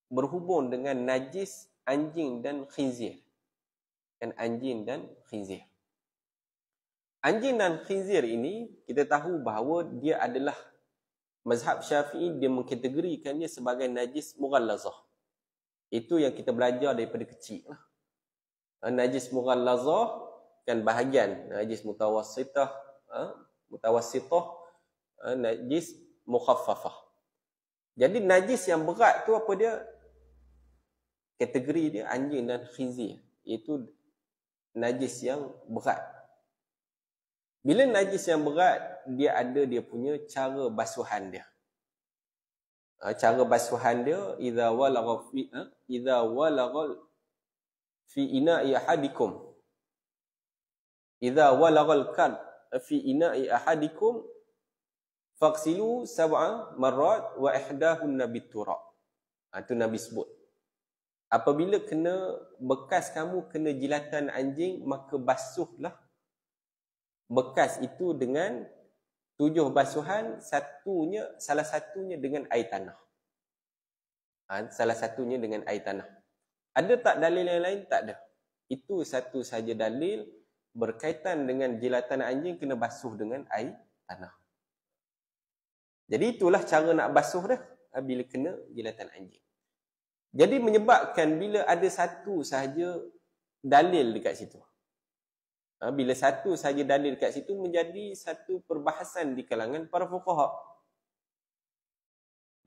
Berhubung dengan najis anjing dan khinzir. Dan anjing dan khinzir. Anjing dan khinzir ini, kita tahu bahawa dia adalah mazhab Syafi'i, dia mengkategorikannya sebagai najis mughallazah. Itu yang kita belajar daripada kecil. Najis mughallazah kan bahagian najis mutawassitah, najis mukhaffafah. Jadi najis yang berat tu apa dia? Kategori dia anjing dan khinzir, iaitu najis yang berat. Bila najis yang berat, dia ada dia punya cara basuhan dia. Cara basuhan dia, idza walagha fi ina'i ahadikum. Idza walagha al-kalb fi ina'i ahadikum faghsilu 7 marrat wa ihdahunna bit-turab. Itu Nabi sebut. Apabila kena bekas kamu kena jilatan anjing, maka basuhlah bekas itu dengan 7 basuhan, salah satunya dengan air tanah. Salah satunya dengan air tanah. Ada tak dalil yang lain? Tak ada. Itu satu saja dalil berkaitan dengan jilatan anjing kena basuh dengan air tanah. Jadi itulah cara nak basuh dah bila kena jilatan anjing. Jadi menyebabkan bila ada satu sahaja dalil dekat situ. Bila satu sahaja dalil dekat situ, menjadi satu perbahasan di kalangan para fuqaha.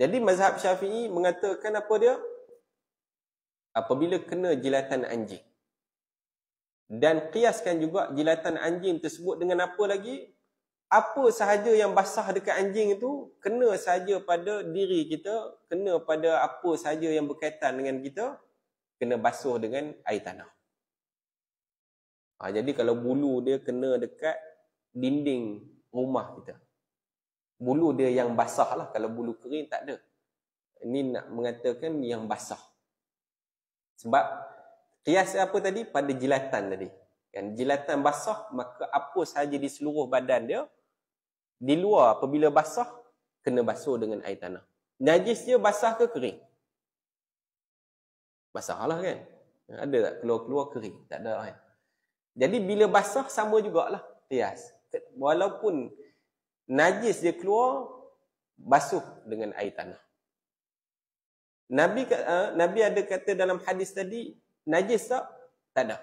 Jadi mazhab Syafi'i mengatakan apa dia? Apabila kena jilatan anjing. Dan kiaskan juga jilatan anjing tersebut dengan apa lagi? Apa sahaja yang basah dekat anjing itu, kena sahaja pada diri kita, kena pada apa sahaja yang berkaitan dengan kita, kena basuh dengan air tanah. Jadi kalau bulu dia kena dekat dinding rumah kita, bulu dia yang basah lah. Kalau bulu kering tak ada. Ini nak mengatakan yang basah. Sebab kias apa tadi? Pada jilatan tadi. Kan jilatan basah, maka apa sahaja di seluruh badan dia, di luar apabila basah, kena basuh dengan air tanah. Najis dia basah ke kering? Basah lah kan? Ada tak keluar-keluar kering? Tak ada kan? Jadi bila basah sama jugalah kias. Walaupun najis dia keluar, basuh dengan air tanah. Nabi ada kata dalam hadis tadi, najis tak? Tak ada.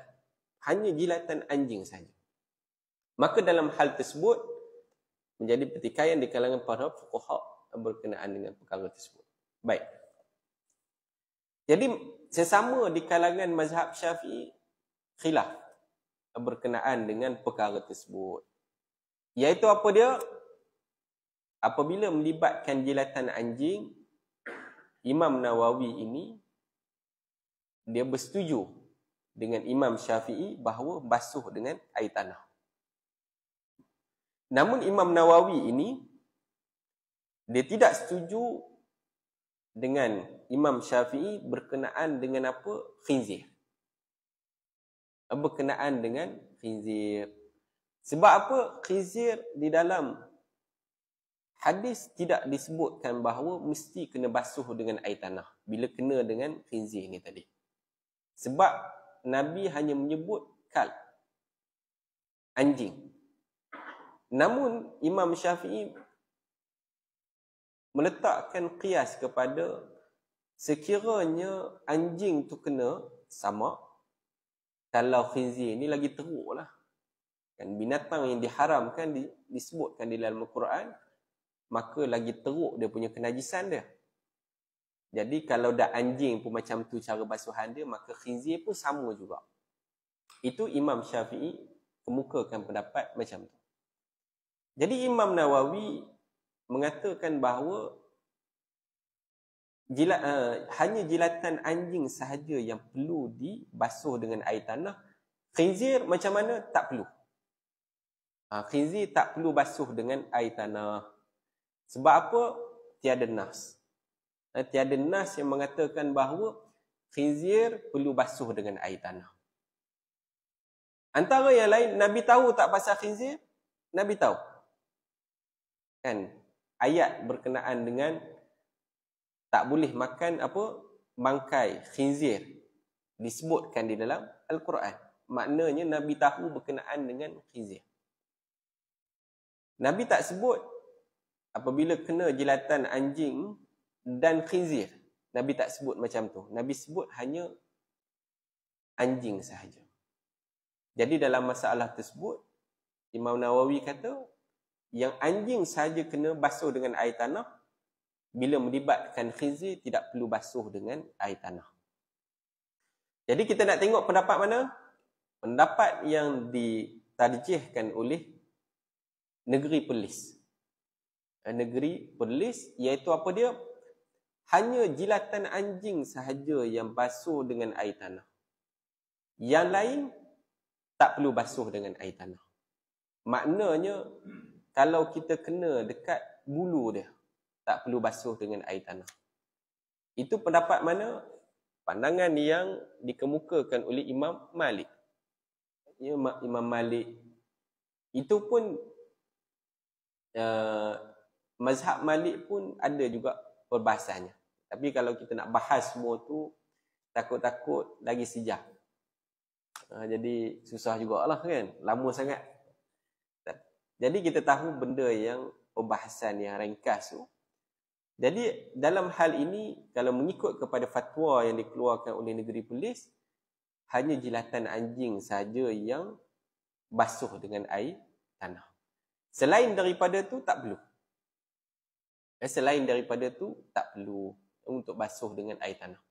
Hanya jilatan anjing saja. Maka dalam hal tersebut, menjadi pertikaian di kalangan para fuqaha berkenaan dengan perkara tersebut. Baik. Jadi sesama di kalangan mazhab Syafi'i khilaf berkenaan dengan perkara tersebut. Iaitu apa dia? Apabila melibatkan jilatan anjing, Imam Nawawi ini dia bersetuju dengan Imam Syafi'i bahawa basuh dengan air tanah. Namun Imam Nawawi ini dia tidak setuju dengan Imam Syafi'i berkenaan dengan apa? Khinzir. Berkenaan dengan khinzir. Sebab apa? Khinzir di dalam hadis tidak disebutkan bahawa mesti kena basuh dengan air tanah bila kena dengan khinzir ni tadi. Sebab Nabi hanya menyebut kalb, anjing. Namun Imam Syafi'i meletakkan qiyas kepada sekiranya anjing tu kena sama, kalau khinzir ni lagi teruk lah. Kan binatang yang diharamkan disebutkan di dalam Al-Quran, maka lagi teruk dia punya kenajisan dia. Jadi kalau dah anjing pun macam tu cara basuhan dia, maka khinzir pun sama juga. Itu Imam Syafi'i kemukakan pendapat macam tu. Jadi Imam Nawawi mengatakan bahawa hanya jilatan anjing sahaja yang perlu dibasuh dengan air tanah. Khinzir macam mana? Tak perlu. Khinzir tak perlu basuh dengan air tanah. Sebab apa? Tiada nas. Tiada nas yang mengatakan bahawa khinzir perlu basuh dengan air tanah. Antara yang lain, Nabi tahu tak pasal khinzir? Nabi tahu. Kan? Ayat berkenaan dengan tak boleh makan bangkai khinzir disebutkan di dalam Al-Quran. Maknanya Nabi tahu berkenaan dengan khinzir. Nabi tak sebut apabila kena jilatan anjing dan khinzir. Nabi tak sebut macam tu. Nabi sebut hanya anjing sahaja. Jadi dalam masalah tersebut, Imam Nawawi kata, yang anjing sahaja kena basuh dengan air tanah, bila melibatkan khinzir tidak perlu basuh dengan air tanah. Jadi kita nak tengok pendapat mana? Pendapat yang ditarjihkan oleh negeri Perlis. Negeri Perlis iaitu apa dia? Hanya jilatan anjing sahaja yang basuh dengan air tanah. Yang lain tak perlu basuh dengan air tanah. Maknanya kalau kita kena dekat bulu dia, tak perlu basuh dengan air tanah. Itu pendapat mana? Pandangan yang dikemukakan oleh Imam Malik. Imam Malik itu pun mazhab Malik pun ada juga perbahasannya. Tapi kalau kita nak bahas semua tu, takut-takut lagi sejam. Jadi susah jugalah kan, lama sangat. Jadi kita tahu benda yang perbahasan yang ringkas tu. Jadi dalam hal ini, kalau mengikut kepada fatwa yang dikeluarkan oleh negeri Perlis, hanya jilatan anjing saja yang basuh dengan air tanah. Selain daripada tu tak perlu. Selain daripada tu tak perlu untuk basuh dengan air tanah.